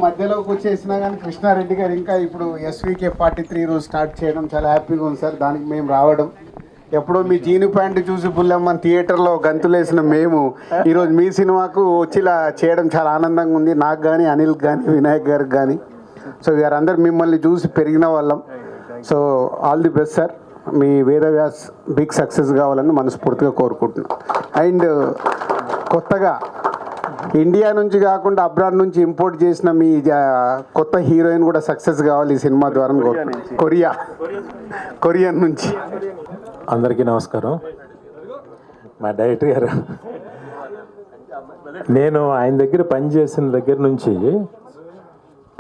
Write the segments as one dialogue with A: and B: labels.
A: మధ్యలోకి వచ్చేసినా కానీ కృష్ణారెడ్డి గారు ఇంకా ఇప్పుడు SVK43 రోజు స్టార్ట్ చేయడం చాలా హ్యాపీగా ఉంది సార్. దానికి మేము రావడం ఎప్పుడో మీ జీను ప్యాంటు చూసి పుల్లమ్మని థియేటర్లో గంతులేసిన మేము ఈరోజు మీ సినిమాకు వచ్చిలా చేయడం చాలా ఆనందంగా ఉంది. నాకు కానీ, అనిల్ కానీ, వినాయక్ గారికి కానీ. సో వీరందరూ మిమ్మల్ని చూసి పెరిగిన వాళ్ళం. So all the best sir. మీ వేదవ్యాస్ బిగ్ సక్సెస్ కావాలని మనస్ఫూర్తిగా కోరుకుంటున్నాను. అండ్ కొత్తగా ఇండియా నుంచి కాకుండా అబ్రాడ్ నుంచి ఇంపోర్ట్ చేసిన మీ కొత్త హీరోయిన్ కూడా సక్సెస్ కావాలి ఈ సినిమా ద్వారా. కొరియన్ నుంచి.
B: అందరికీ నమస్కారం. మా డైరెక్టర్ గారు, నేను ఆయన దగ్గర పనిచేసిన దగ్గర నుంచి,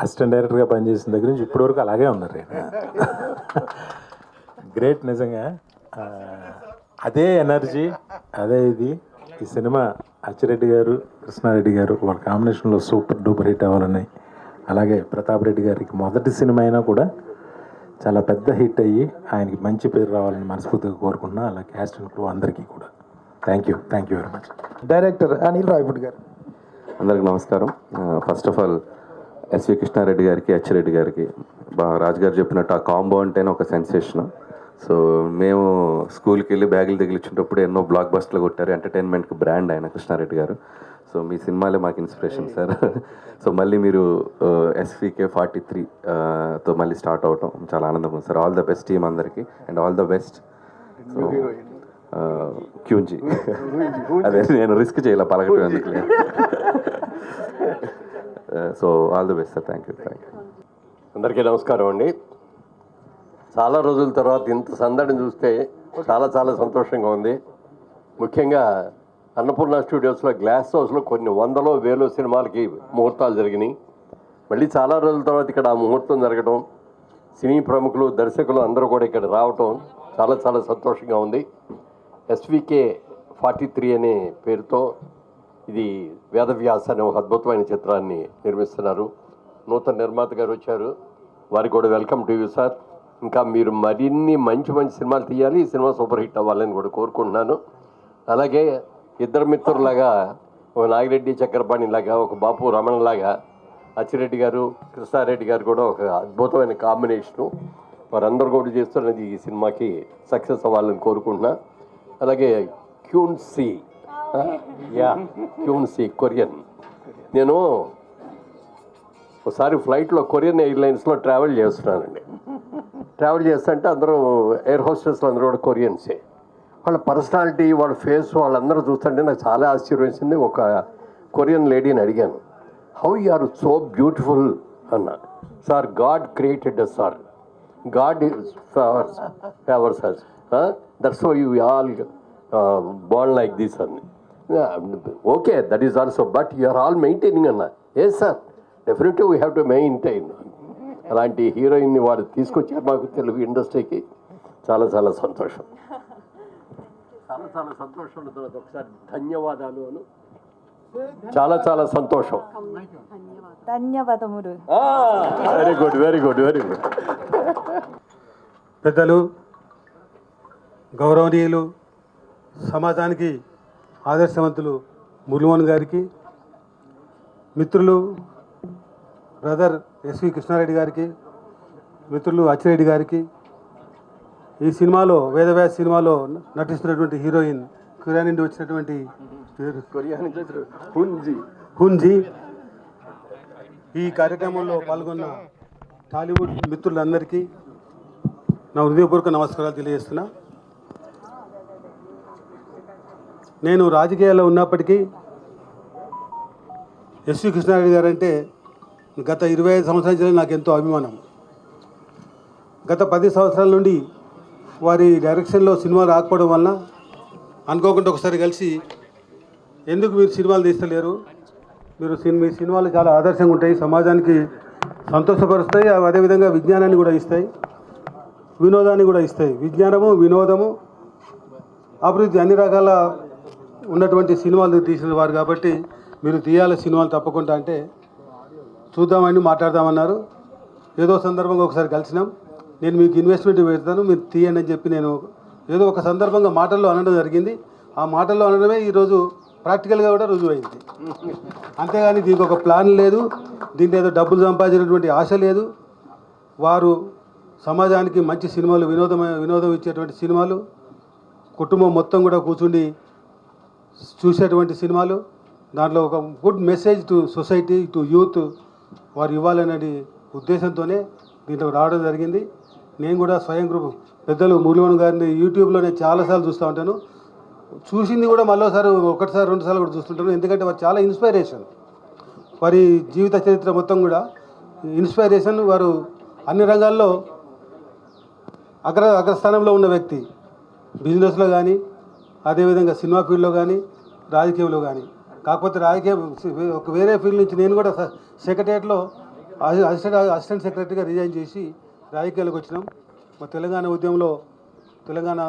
B: అసిస్టెంట్ డైరెక్టర్గా పనిచేసిన దగ్గర నుంచి ఇప్పటివరకు అలాగే ఉన్నారు. గ్రేట్ నిజంగా. అదే ఎనర్జీ, అదే ఇది. ఈ సినిమా అచ్చిరెడ్డి గారు, కృష్ణారెడ్డి గారు వాళ్ళ కాంబినేషన్లో సూపర్ డూపర్ హిట్ అవ్వాలని, అలాగే ప్రతాప్ రెడ్డి గారికి మొదటి సినిమా అయినా కూడా చాలా పెద్ద హిట్ అయ్యి ఆయనకి మంచి పేరు రావాలని మనస్ఫూర్తిగా కోరుకుంటున్నా. అలా క్యాస్ట్ అండ్ క్రూ అందరికీ కూడా thank you very much.
C: Director Anil Ravipudi garu.
D: అందరికి నమస్కారం. First of all SV Krishnareddy గారికి, అచ్చిరెడ్డి గారికి, రాజు గారు చెప్పినట్టు ఆ కాంబో అంటేనే ఒక సెన్సేషన్. సో మేము స్కూల్కి వెళ్ళి బ్యాగులు తగిలించేటప్పుడు ఎన్నో బ్లాక్ బస్టర్లు కొట్టారు. ఎంటర్టైన్మెంట్కి బ్రాండ్ ఆయన కృష్ణారెడ్డి గారు. సో మీ సినిమాలే మాకు ఇన్స్పిరేషన్ సార్. సో మళ్ళీ మీరు SVK43తో మళ్ళీ స్టార్ట్ అవటం చాలా ఆనందంగా ఉంది sir. All the best team అందరికీ and all the best. So క్యూంజీ అదే నేను రిస్క్ చేయాలి పలకటం ఎందుకు. So all the best sir. Thank you.
E: అందరికీ నమస్కారం అండి. చాలా రోజుల తర్వాత ఇంత సందడిని చూస్తే చాలా చాలా సంతోషంగా ఉంది. ముఖ్యంగా అన్నపూర్ణ స్టూడియోస్లో గ్లాస్ హౌస్లో కొన్ని వందలో వేలో సినిమాలకి ముహూర్తాలు జరిగినాయి. మళ్ళీ చాలా రోజుల తర్వాత ఇక్కడ ఆ ముహూర్తం జరగడం, సినీ ప్రముఖులు, దర్శకులు అందరూ కూడా ఇక్కడ రావటం చాలా చాలా సంతోషంగా ఉంది. SVK43 అనే పేరుతో ఇది వేదవ్యాస్ అనే ఒక అద్భుతమైన చిత్రాన్ని నిర్మిస్తున్నారు. నూతన నిర్మాత గారు వచ్చారు, వారికి కూడా వెల్కమ్ టు యూ సార్. ఇంకా మీరు మరిన్ని మంచి మంచి సినిమాలు తీయాలి, ఈ సినిమా సూపర్ హిట్ అవ్వాలని కూడా కోరుకుంటున్నాను. అలాగే ఇద్దరు మిత్రులాగా, ఒక నాగిరెడ్డి చక్రపాణిలాగా, ఒక బాపు రమణలాగా అచ్చిరెడ్డి గారు, కృష్ణారెడ్డి గారు కూడా ఒక అద్భుతమైన కాంబినేషను. వారందరూ కూడా చేస్తున్నది ఈ సినిమాకి సక్సెస్ అవ్వాలని కోరుకుంటున్నా. అలాగే క్యూన్సీ కొరియన్. నేను ఒకసారి ఫ్లైట్లో కొరియన్ ఎయిర్లైన్స్లో ట్రావెల్ చేస్తున్నానండి. ట్రావెల్ చేస్తుంటే అందరూ ఎయిర్ హోస్టెస్లు అందరూ కూడా కొరియన్సే. వాళ్ళ పర్సనాలిటీ, వాళ్ళ ఫేస్, వాళ్ళందరూ చూస్తుంటే నాకు చాలా ఆశ్చర్యం వేసింది. ఒక కొరియన్ లేడీని అడిగాను, how you are so beautiful అన్న. Sir, God created us sir, God favours us, that's why you all born like this అని. Okay, that is also, but you are all maintaining అన్న. ఏ sir, definitely we have to maintain. అలాంటి హీరోయిన్ని వారు తీసుకొచ్చారు మాకు తెలుగు ఇండస్ట్రీకి. చాలా చాలా సంతోషం. చాలా చాలా సంతోషం. ఒకసారి ధన్యవాదాలు అను. చాలా చాలా సంతోషం.
F: ధన్యవాదములు.
E: Very good very good very good.
G: పెద్దలు, గౌరవనీయులు, సమాజానికి ఆదర్శవంతులు మురళీమోహన్ గారికి, మిత్రులు బ్రదర్ ఎస్వి కృష్ణారెడ్డి గారికి, మిత్రులు అచ్చిరెడ్డి గారికి, ఈ సినిమాలో వేదవ్యాస్ సినిమాలో నటిస్తున్నటువంటి హీరోయిన్ కొరియా నుండి వచ్చినటువంటి హున్జీ, ఈ కార్యక్రమంలో పాల్గొన్న టాలీవుడ్ మిత్రులందరికీ నా హృదయపూర్వక నమస్కారాలు తెలియజేస్తున్నా. నేను రాజకీయాల్లో ఉన్నప్పటికీ ఎస్వి కృష్ణారెడ్డి గారు అంటే గత 25 సంవత్సరాల నుంచి నాకు ఎంతో అభిమానం. గత 10 సంవత్సరాల నుండి వారి డైరెక్షన్లో సినిమాలు రాకపోవడం వలన అనుకోకుండా ఒకసారి కలిసి, ఎందుకు మీరు సినిమాలు తీస్తలేరు, మీ సినిమాలు చాలా ఆదర్శంగా ఉంటాయి, సమాజానికి సంతోషపరుస్తాయి, అదేవిధంగా విజ్ఞానాన్ని కూడా ఇస్తాయి, వినోదాన్ని కూడా ఇస్తాయి. విజ్ఞానము, వినోదము, అభివృద్ధి అన్ని రకాల ఉన్నటువంటి సినిమాలు తీసిన వారు కాబట్టి మీరు తీయాలి సినిమాలు తప్పకుండా అంటే చూద్దామని మాట్లాడదామన్నారు. ఏదో సందర్భంగా ఒకసారి కలిసినాం. నేను మీకు ఇన్వెస్ట్మెంట్ పెడతాను, మీరు తీయండి అని చెప్పి నేను ఏదో ఒక సందర్భంగా మాటల్లో అనడం జరిగింది. ఆ మాటల్లో అనడమే ఈరోజు ప్రాక్టికల్గా కూడా రుజువైంది. అంతేగాని దీనికి ఒక ప్లాన్ లేదు, దీంట్లో ఏదో డబ్బులు సంపాదించినటువంటి ఆశ లేదు. వారు సమాజానికి మంచి సినిమాలు, వినోదం ఇచ్చేటువంటి సినిమాలు, కుటుంబం మొత్తం కూడా కూర్చుండి చూసేటువంటి సినిమాలు, దాంట్లో ఒక good message to society, to youth వారు ఇవ్వాలనే ఉద్దేశంతోనే దీంట్లో రావడం జరిగింది. నేను కూడా స్వయం గ్రూప్ పెద్దలు మురళీమోహన్ గారిని యూట్యూబ్లో నేను చాలాసార్లు చూస్తూ ఉంటాను. చూసింది కూడా మళ్ళీసారి ఒకటిసారి రెండుసార్లు కూడా చూస్తుంటాను. ఎందుకంటే వారు చాలా ఇన్స్పైరేషన్, వారి జీవిత చరిత్ర మొత్తం కూడా ఇన్స్పైరేషన్. వారు అన్ని రంగాల్లో అగ్రస్థానంలో ఉన్న వ్యక్తి, బిజినెస్లో కానీ, అదేవిధంగా సినిమా ఫీల్డ్లో కానీ, రాజకీయంలో కానీ. కాకపోతే ఒక వేరే ఫీల్డ్ నుంచి నేను కూడా సెక్రటరియట్లో అసిస్టెంట్ సెక్రటరీగా రిజైన్ చేసి రాజకీయాలకు వచ్చినాం. మా తెలంగాణ ఉద్యమంలో తెలంగాణ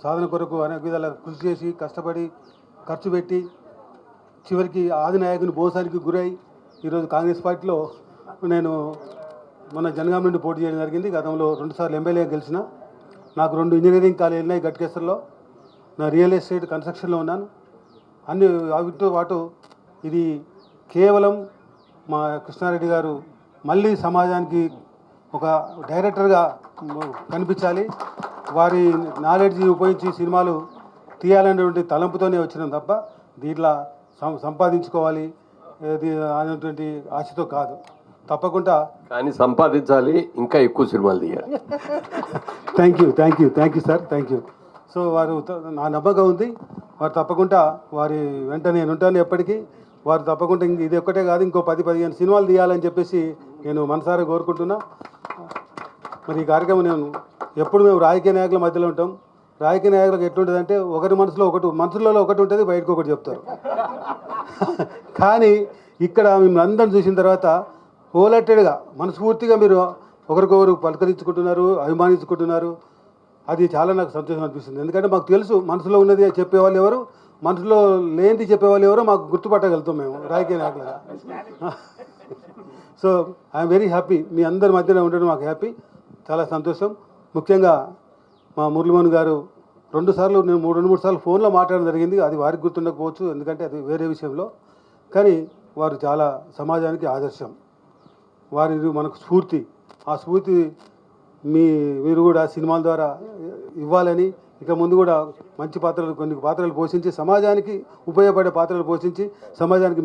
G: సాధన కొరకు అనేక విధాల కృషి చేసి, కష్టపడి, ఖర్చు పెట్టి, చివరికి ఆది నాయకుని మోసానికి గురై ఈరోజు కాంగ్రెస్ పార్టీలో నేను మొన్న జనగాం నుండి పోటీ చేయడం జరిగింది. గతంలో 2 సార్లు ఎమ్మెల్యే గెలిచిన. నాకు 2 ఇంజనీరింగ్ కాలేజీలు ఉన్నాయి గట్కేశ్వర్లో. నా రియల్ ఎస్టేట్ కన్స్ట్రక్షన్లో ఉన్నాను. అన్ని వీటితో పాటు ఇది కేవలం మా కృష్ణారెడ్డి గారు మళ్ళీ సమాజానికి ఒక డైరెక్టర్గా కనిపించాలి, వారి నాలెడ్జ్ ఉపయోగించి సినిమాలు తీయాలనేటువంటి తలంపుతోనే వచ్చినాం తప్ప దీంట్లో సంపాదించుకోవాలి అనేటువంటి ఆశతో కాదు. తప్పకుండా
E: కానీ సంపాదించాలి, ఇంకా ఎక్కువ సినిమాలు తీయాలి.
G: Thank you sir, thank you. So వారు నా నమ్మకం ఉంది, వారు తప్పకుండా వారి వెంట నేను ఉంటాను ఎప్పటికీ. వారు తప్పకుండా ఇది ఒక్కటే కాదు, ఇంకో 10-15 సినిమాలు తీయాలని చెప్పేసి నేను మనసారా కోరుకుంటున్నా. మరి ఈ కార్యక్రమం ఎప్పుడు మేము రాజకీయ నాయకుల మధ్యలో ఉంటాం. రాజకీయ నాయకులకు ఎట్లుంటుందంటే ఒకరి మనసులో ఒకటి ఉంటుంది, బయటకు ఒకటి చెప్తారు. కానీ ఇక్కడ మిమ్మల్ని అందరం చూసిన తర్వాత హోలెటెడ్గా మనస్ఫూర్తిగా మీరు ఒకరికొకరు పలకరించుకుంటున్నారు, అభిమానించుకుంటున్నారు. అది చాలా నాకు సంతోషం అనిపిస్తుంది. ఎందుకంటే మాకు తెలుసు మనసులో ఉన్నది చెప్పేవాళ్ళు ఎవరు, మనసులో లేనిది చెప్పేవాళ్ళు ఎవరో మాకు గుర్తుపట్టగలుగుతాం మేము రాజకీయ నాయకులుగా. సో ఐఎమ్ వెరీ హ్యాపీ, మీ అందరి మధ్యలో ఉండడం మాకు హ్యాపీ, చాలా సంతోషం. ముఖ్యంగా మా మురళీమోహన్ గారు 2 సార్లు, నేను 2-3 సార్లు ఫోన్లో మాట్లాడడం జరిగింది. అది వారికి గుర్తుండకపోవచ్చు, ఎందుకంటే అది వేరే విషయంలో. కానీ వారు చాలా సమాజానికి ఆదర్శం, వారి మనకు స్ఫూర్తి. ఆ స్ఫూర్తి మీరు కూడా సినిమాల ద్వారా ఇవ్వాలని, ఇక ముందు కూడా మంచి కొన్ని పాత్రలు పోషించి, సమాజానికి ఉపయోగపడే పాత్రలు పోషించి సమాజానికి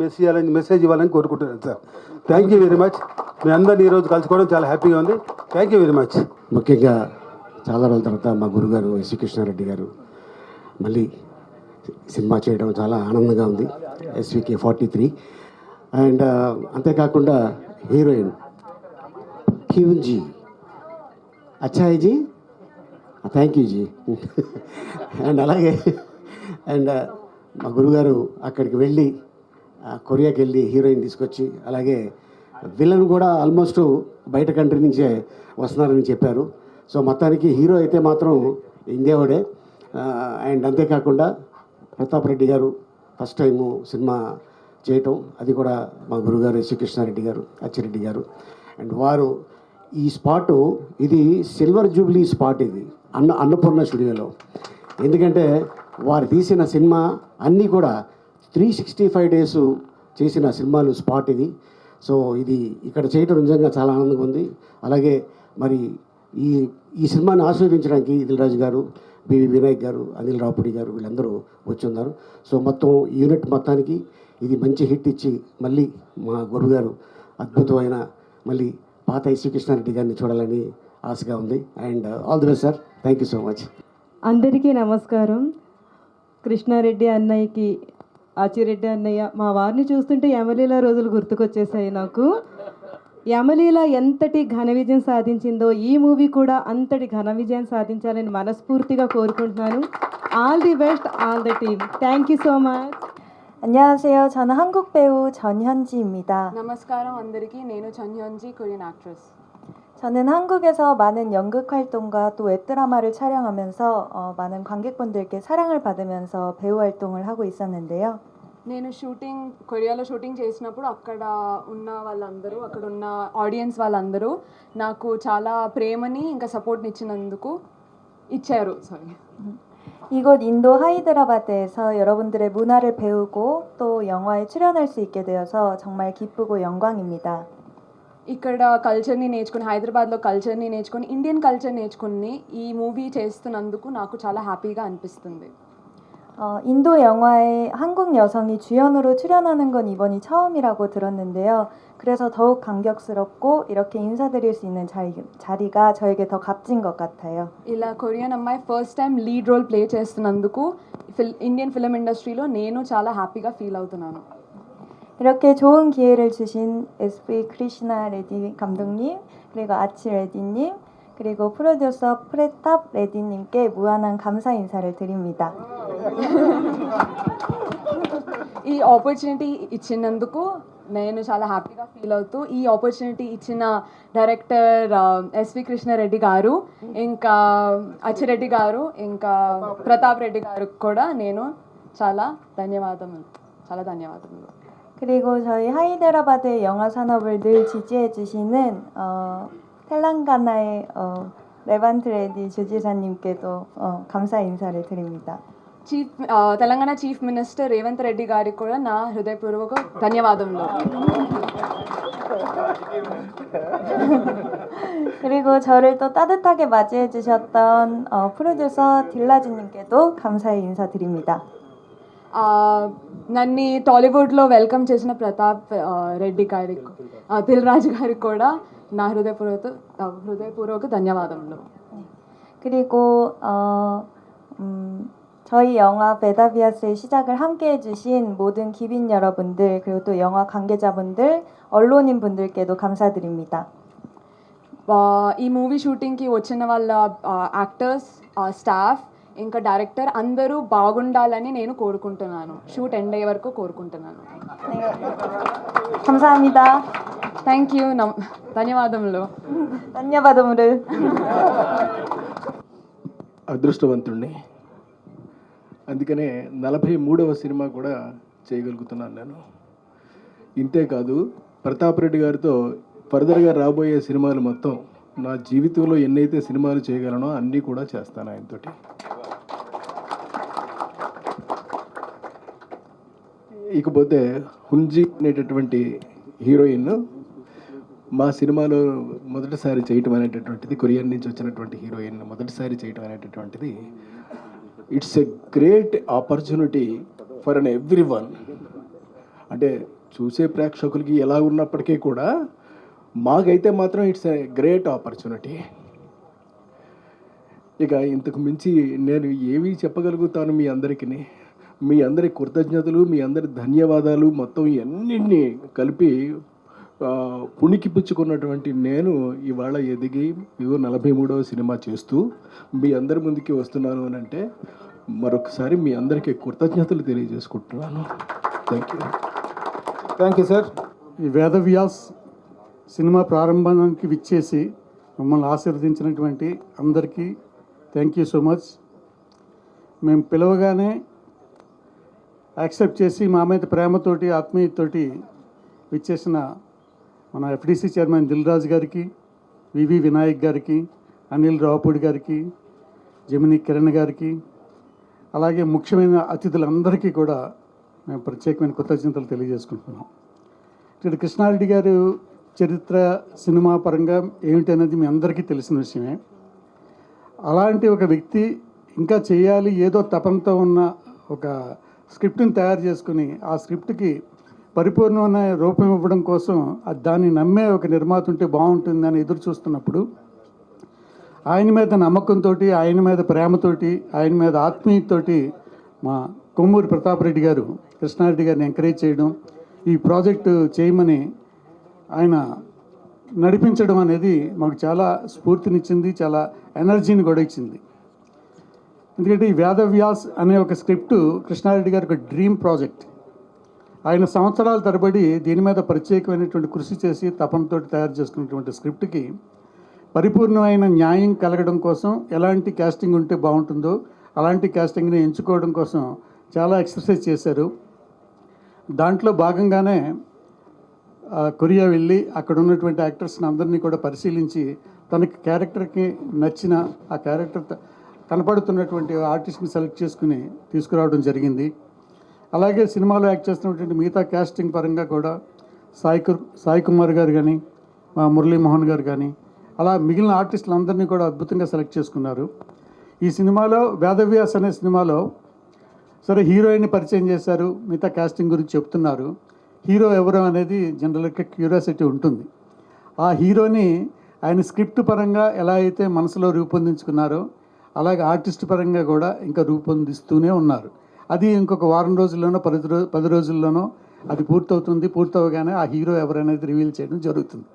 G: మెసేజ్ ఇవ్వాలని కోరుకుంటున్నాను sir. Thank you very much. మీ అందరినీ ఈరోజు కలుసుకోవడం చాలా హ్యాపీగా ఉంది. Thank you very much.
F: ముఖ్యంగా చాలా రోజుల తర్వాత మా గురుగారు ఎస్వి కృష్ణారెడ్డి గారు మళ్ళీ సినిమా చేయడం చాలా ఆనందంగా ఉంది. SVK 43 అండ్ అంతేకాకుండా హీరోయిన్ క్యూజీ అచ్చాయి ji, thank you ji. And అలాగే మా గురుగారు అక్కడికి వెళ్ళి కొరియాకి వెళ్ళి హీరోయిన్ తీసుకొచ్చి, అలాగే విలన్ కూడా ఆల్మోస్ట్ బయట కంట్రీ నుంచే వస్తున్నారని చెప్పారు. సో మొత్తానికి హీరో అయితే మాత్రం ఇండియావాడే. అండ్ అంతేకాకుండా ప్రతాప్ రెడ్డి గారు ఫస్ట్ టైము సినిమా చేయటం, అది కూడా మా గురుగారు ఎస్వి కృష్ణారెడ్డి గారు, అచ్చిరెడ్డి గారు. అండ్ వారు ఈ స్పాటు, ఇది సిల్వర్ జూబ్లీ స్పాట్, ఇది అన్నపూర్ణ స్టూడియోలో. ఎందుకంటే వారు తీసిన సినిమా అన్నీ కూడా 365 days చేసిన సినిమాలు స్పాట్ ఇది. సో ఇది ఇక్కడ చేయటం నిజంగా చాలా ఆనందంగా ఉంది. అలాగే మరి ఈ సినిమాని ఆస్వాదించడానికి దిల్ రాజు గారు, బివి వినాయక్ గారు, అనిల్ రావుపూడి గారు వీళ్ళందరూ వచ్చి ఉన్నారు. సో మొత్తం యూనిట్ మొత్తానికి ఇది మంచి హిట్ ఇచ్చి మళ్ళీ మా గురుగారు అద్భుతమైన మళ్ళీ పాత ఎస్వి కృష్ణారెడ్డి గారిని చూడాలని ఆశగా ఉంది. And all the best sir, thank you so much.
H: అందరికీ నమస్కారం. కృష్ణారెడ్డి అన్నయ్యకి, ఆచిరెడ్డి అన్నయ్య, మా వారిని చూస్తుంటే యమలీల రోజులు గుర్తుకొచ్చేసాయి నాకు. యమలీల ఎంతటి ఘన విజయం సాధించిందో ఈ మూవీ కూడా అంతటి ఘన విజయం సాధించాలని మనస్ఫూర్తిగా కోరుకుంటున్నాను. All the best, all the team. Thank you so much.
I: 안녕하세요. 저는 한국 배우 전현지입니다.
J: నమస్కారం అందరికీ, నేను 전현지, కొరియన్ యాక్ట్రెస్.
I: 저는 한국에서 많은 연극 활동과 또 웹드라마를 촬영하면서 많은 관객분들께 사랑을 받으면서 배우 활동을 하고 있었는데요.
J: నేను కొరియాలో షూటింగ్ చేసినప్పుడు అక్కడ ఉన్న వాళ్ళందరూ, అక్కడ ఉన్న ఆడియన్స్ వాళ్ళందరూ నాకు చాలా ప్రేమని ఇంకా సపోర్ట్ని ఇచ్చారు.
I: 이곳 인도 하이드라바드에서 여러분들의 문화를 배우고 또 영화에 출연할 수 있게 되어서 정말 기쁘고 영광입니다.
J: ఇక్కడ కల్చర్ని నేర్చుకుని హైదరాబాద్లో కల్చర్ని నేర్చుకొని ఇండియన్ కల్చర్ నేర్చుకుని ఈ మూవీ చేస్తున్నందుకు నాకు చాలా హ్యాపీగా అనిపిస్తుంది.
I: 인도 영화에 한국 여성이 주연으로 출연하는 건 이번이 처음이라고 들었는데요. 그래서 더욱 감격스럽고 이렇게 인사드릴 수 있는 자리가 저에게 더 값진 것 같아요.
J: ఇలా కొరియన్ అమ్మాయి first time lead role play చేస్తున్నందుకు ఇండియన్ ఫిల్మ్ ఇండస్ట్రీలో నేను చాలా హ్యాపీగా ఫీల్ అవుతున్నాను.
I: 이렇게 좋은 기회를 주신 SV 크리시나 레디 감독님, 그리고 아치 레디님, 그리고 프로듀서 프레탑 레디님께 무한한 감사 인사를 드립니다.
J: ఈ ఆపర్చునిటీ ఇచ్చినందుకు నేను చాలా హ్యాపీగా ఫీల్ అవుతూ ఈ ఆపర్చునిటీ ఇచ్చిన డైరెక్టర్ ఎస్వి కృష్ణారెడ్డి గారు, ఇంకా అచ్చిరెడ్డి గారు, ఇంకా ప్రతాప్ రెడ్డి గారు కూడా నేను చాలా ధన్యవాదములు.
I: 그리고 저희 하이드라바드의 영화 산업을 늘 지지해 주시는 텔랑가나의 레반트 레디 주지사님께도 감사 인사를 드립니다.
J: తెలంగాణ చీఫ్ మినిస్టర్ రేవంత్ రెడ్డి గారికి కూడా నా హృదయపూర్వక ధన్యవాదములు.
I: 그리고 저를 또 따뜻하게 맞이해 주셨던 프로듀서 딜라즈님께도 감사의 인사드립니다.
J: నన్ను టాలీవుడ్లో వెల్కమ్ చేసిన ప్రతాప్ రెడ్డి గారికి, దిల్ రాజు గారికి కూడా నా హృదయపూర్వక ధన్యవాదములు.
I: 그리고 저희 영화 베다비아스의 시작을 함께 해주신 모든 기빈 여러분들, 그리고 또 영화 관계자분들, 언론인 분들께도 감사드립니다.
J: ఈ మూవీ షూటింగ్కి వచ్చిన వాళ్ళ యాక్టర్స్, స్టాఫ్, ఇంకా డైరెక్టర్ అందరూ బాగుండాలని నేను కోరుకుంటున్నాను. షూట్ ఎండ్ అయ్యే వరకు కోరుకుంటున్నాను.
I: 감사합니다.
J: Thank you. ధన్యవాదములు.
C: అదృష్టవంతుణ్ణి, అందుకనే 43వ సినిమా కూడా చేయగలుగుతున్నాను నేను. ఇంతేకాదు ప్రతాప్ రెడ్డి గారితో ఫర్దర్గా రాబోయే సినిమాలు మొత్తం నా జీవితంలో ఎన్నైతే సినిమాలు చేయగలనో అన్నీ కూడా చేస్తాను ఆయనతోటి. ఇకపోతే హుంజీ అనేటటువంటి హీరోయిన్ మా సినిమాలో మొదటిసారి చేయటం అనేటటువంటిది, కొరియన్ నుంచి వచ్చినటువంటి హీరోయిన్ మొదటిసారి చేయటం అనేటటువంటిది it's a great opportunity for an every one. అంటే చూసే ప్రేక్షకులకి ఎలా ఉన్నప్పటికీ కూడా మాకైతే మాత్రం ఇట్స్ ఎ గ్రేట్ ఆపర్చునిటీ. ఇక ఇంతకు మించి నేను ఏమీ చెప్పగలుగుతాను మీ అందరికీ. మీ అందరి కృతజ్ఞతలు, మీ అందరి ధన్యవాదాలు మొత్తం అన్నింటినీ కలిపి పుణికిపుచ్చుకున్నటువంటి నేను ఇవాళ ఎదిగి ఇదో 43వ సినిమా చేస్తూ మీ అందరి ముందుకి వస్తున్నాను అని అంటే మరొకసారి మీ అందరికీ కృతజ్ఞతలు తెలియజేసుకుంటున్నాను.
G: Thank you sir. ఈ వేదవ్యాస్ సినిమా ప్రారంభానికి విచ్చేసి మమ్మల్ని ఆశీర్వదించినటువంటి అందరికీ థ్యాంక్ యూ సో మచ్. మేము పిలవగానే యాక్సెప్ట్ చేసి మా మీద ప్రేమతోటి, ఆత్మీయతతోటి విచ్చేసిన మన ఎఫ్డిసి చైర్మన్ దిల్ రాజు గారికి, వివి వినాయక్ గారికి, అనిల్ రావుపూడి గారికి, జమిని కిరణ్ గారికి, అలాగే ముఖ్యమైన అతిథులందరికీ కూడా మేము ప్రత్యేకమైన కృతజ్ఞతలు తెలియజేసుకుంటున్నాం. ఇక్కడ కృష్ణారెడ్డి గారు చరిత్ర సినిమా పరంగా ఏమిటనేది మీ అందరికీ తెలిసిన విషయమే. అలాంటి ఒక వ్యక్తి ఇంకా చేయాలి ఏదో తపంతో ఉన్న ఒక స్క్రిప్ట్ని తయారు చేసుకుని ఆ స్క్రిప్ట్కి పరిపూర్ణమైన రూపం ఇవ్వడం కోసం దాన్ని నమ్మే ఒక నిర్మాత ఉంటే బాగుంటుందని ఎదురు చూస్తున్నప్పుడు ఆయన మీద నమ్మకంతో, ఆయన మీద ప్రేమతోటి, ఆయన మీద ఆత్మీయతతోటి మా కొమ్మూరి ప్రతాప్ రెడ్డి గారు కృష్ణారెడ్డి గారిని ఎంకరేజ్ చేయడం, ఈ ప్రాజెక్టు చేయమని ఆయన నడిపించడం అనేది మాకు చాలా స్ఫూర్తినిచ్చింది, చాలా ఎనర్జీని కూడా ఇచ్చింది. ఎందుకంటే ఈ వేదవ్యాస్ అనే ఒక స్క్రిప్టు కృష్ణారెడ్డి గారి ఒక డ్రీమ్ ప్రాజెక్ట్. ఆయన సంవత్సరాల తరబడి దీని మీద ప్రత్యేకమైనటువంటి కృషి చేసి తపనతో తయారు చేసుకున్నటువంటి స్క్రిప్ట్కి పరిపూర్ణమైన న్యాయం కలగడం కోసం ఎలాంటి కాస్టింగ్ ఉంటే బాగుంటుందో అలాంటి కాస్టింగ్ని ఎంచుకోవడం కోసం చాలా ఎక్సర్సైజ్ చేశారు. దాంట్లో భాగంగానే కొరియా వెళ్ళి అక్కడ ఉన్నటువంటి యాక్టర్స్ని అందరినీ కూడా పరిశీలించి తనకి క్యారెక్టర్కి నచ్చిన ఆ క్యారెక్టర్
K: కనపడుతున్నటువంటి ఆర్టిస్ట్ని సెలెక్ట్ చేసుకుని తీసుకురావడం జరిగింది. అలాగే సినిమాలో యాక్ట్ చేస్తున్నటువంటి మిగతా క్యాస్టింగ్ పరంగా కూడా సాయి కుమార్ గారు కానీ, మా మురళీమోహన్ గారు కానీ, అలా మిగిలిన ఆర్టిస్టులందరినీ కూడా అద్భుతంగా సెలెక్ట్ చేసుకున్నారు. ఈ సినిమాలో వేదవ్యాస్ అనే సినిమాలో సరే హీరోయిన్ని పరిచయం చేశారు, మిగతా క్యాస్టింగ్ గురించి చెప్తున్నారు. హీరో ఎవరు అనేది జనరల్గా క్యూరియాసిటీ ఉంటుంది. ఆ హీరోని ఆయన స్క్రిప్ట్ పరంగా ఎలా అయితే మనసులో రూపొందించుకున్నారో అలాగే ఆర్టిస్ట్ పరంగా కూడా ఇంకా రూపొందిస్తూనే ఉన్నారు. అది ఇంకొక వారం రోజుల్లోనో 10 రోజుల్లోనో అది పూర్తవుతుంది. పూర్తవగానే ఆ హీరో ఎవరనేది రివీల్ చేయడం జరుగుతుంది.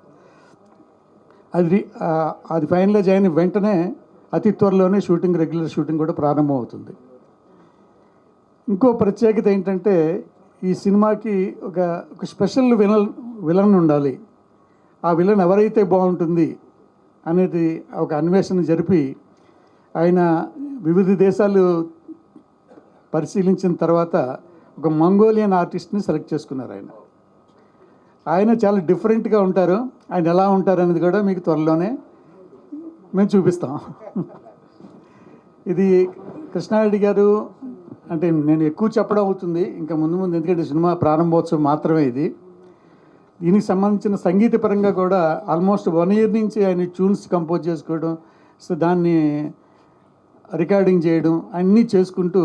K: అది ఫైనలైజ్ అయిన వెంటనే అతి త్వరలోనే రెగ్యులర్ షూటింగ్ కూడా ప్రారంభమవుతుంది. ఇంకో ప్రత్యేకత ఏంటంటే ఈ సినిమాకి ఒక స్పెషల్ విలన్ ఉండాలి. ఆ విలన్ ఎవరైతే బాగుంటుంది అనేది ఒక అన్వేషణ జరిపి ఆయన వివిధ దేశాలు పరిశీలించిన తర్వాత ఒక మంగోలియన్ ఆర్టిస్ట్ని సెలెక్ట్ చేసుకున్నారు. ఆయన చాలా డిఫరెంట్గా ఉంటారు. ఆయన ఎలా ఉంటారు అనేది కూడా మీకు త్వరలోనే మేము చూపిస్తాం. ఇది కృష్ణారెడ్డి గారు అంటే నేను ఎక్కువ చెప్పడం అవుతుంది ఇంకా ముందు ఎందుకంటే సినిమా ప్రారంభోత్సవం మాత్రమే ఇది. దీనికి సంబంధించిన సంగీతపరంగా కూడా ఆల్మోస్ట్ 1 year నుంచి ఆయన ట్యూన్స్ కంపోజ్ చేసుకోవడం, సో దాన్ని రికార్డింగ్ చేయడం అన్నీ చేసుకుంటూ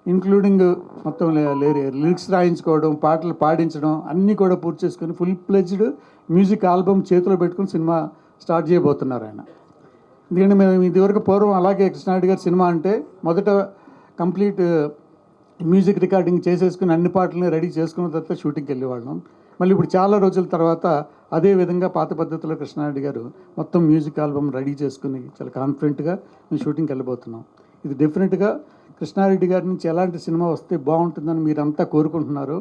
K: ఇంక్లూడింగ్ మొత్తం లిరిక్స్ రాయించుకోవడం, పాటలు పాడించడం అన్నీ కూడా పూర్తి చేసుకొని ఫుల్ ప్లెజ్డ్ మ్యూజిక్ ఆల్బమ్ చేతిలో పెట్టుకుని సినిమా స్టార్ట్ చేయబోతున్నారు ఆయన. ఎందుకంటే మేము ఇదివరకు పూర్వం అలాగే కృష్ణారెడ్డి గారి సినిమా అంటే మొదట కంప్లీట్ మ్యూజిక్ రికార్డింగ్ చేసేసుకుని అన్ని పాటలని రెడీ చేసుకున్న తర్వాత షూటింగ్కి వెళ్ళేవాళ్ళం. మళ్ళీ ఇప్పుడు చాలా రోజుల తర్వాత అదే విధంగా పాత పద్ధతిలో కృష్ణారెడ్డి గారు మొత్తం మ్యూజిక్ ఆల్బమ్ రెడీ చేసుకుని చాలా కాన్ఫిడెంట్గా మేము షూటింగ్కి వెళ్ళబోతున్నాం. ఇది డెఫినెట్గా కృష్ణారెడ్డి గారి నుంచి ఎలాంటి సినిమా వస్తే బాగుంటుందని మీరంతా కోరుకుంటున్నారు.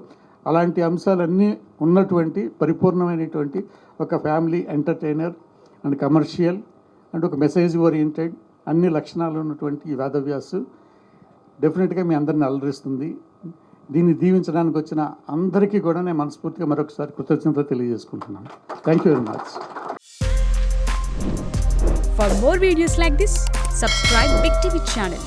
K: అలాంటి అంశాలన్నీ ఉన్నటువంటి పరిపూర్ణమైనటువంటి ఒక family entertainer and commercial and ఒక మెసేజ్ ఓరియంటెడ్ అన్ని లక్షణాలు ఉన్నటువంటి ఈ వేదవ్యాసు డెఫినెట్గా మీ అందరిని అలరిస్తుంది. దీన్ని దీవించడానికి వచ్చిన అందరికీ కూడా నేను మనస్ఫూర్తిగా మరొకసారి కృతజ్ఞతలు తెలియజేసుకుంటున్నాను. Thank you very much.
L: For more videos like this, subscribe Big TV channel.